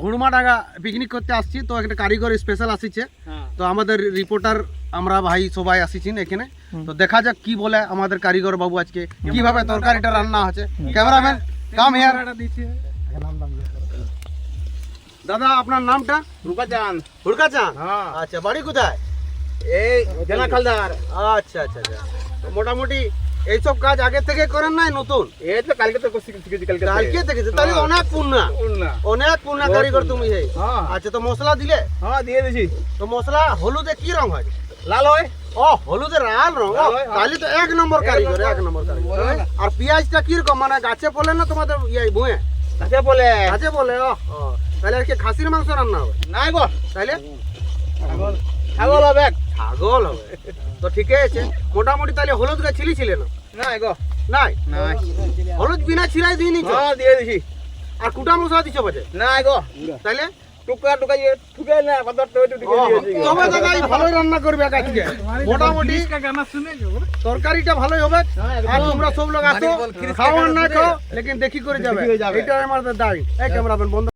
হুড়মাডাঙ্গা picnic করতে আসছি, তো একটা কারিগর স্পেশাল আসিছে, তো আমাদের রিপোর্টার আমরা ভাই সবাই আসিছেন এখানে, তো দেখা যাক কি বলে আমাদের কারিগর বাবু আজকে কিভাবে তরকারিটা রান্না হচ্ছে। Cameraman come here. দাদা আপনার নামটা? রূপাচাঁদ। হুড়কাচাঁদ? হ্যাঁ। আচ্ছা, বাড়ি কোথায়? এই জেলা খালদার। আচ্ছা আচ্ছা আচ্ছা, তো মোটামুটি এইসব কাজ আগে থেকে করেন নাই নতুন? এই তো কালকে তো শিখেছি কালকে। কালকে থেকে? তাহলে অনেক পূর্ণা, অনেক পূর্ণা কারিগর তুমি। হ্যাঁ। আচ্ছা, তো মশলা দিলে? হ্যাঁ দিয়ে দিছি। তো মশলা হলুদে কি রং হয়? লাল হয়। ও, হলুদে লাল রং। লাল হয়, হ্যাঁ। তাহলে তো এক নম্বর কারিগর, এক নম্বর কারিগর। আর পেঁয়াজটা কিরকম, মানে গাছে বলে না তোমাদের ভুঁয়ে? কাছে বলে। গাছে বলে। ও, তাহলে আজকে খাসির মাংস রান্না হবে? নাই গো। তাহলে ছাগল হবে। ছাগল হবে। তো ঠিকই আছে মোটামুটি। তাহলে হলুদ গাছ ছিলে না? নাই গো। নাই? নাই। হলুদ বিনা ছিলাই দিয়ে নিচ্ছ? হ্যাঁ দিয়ে দিছি। আর কুটা মশলা দিচ্ছ বাজে? নাই গো। তাহলে টুকা টুকা দিয়ে ঠুকে না কত টুকে দিয়েছি। তবে দাদা এই ভালোই রান্না করবে আজকে মোটামুটি। তরকারিটা ভালোই হবে। আর তোমরা সব লোক আসো, খাও আর না খাও, লেকিন দেখি করে যাবে। এটা আমাদের দাবি। এই ক্যামেরাম্যান বন্ধ।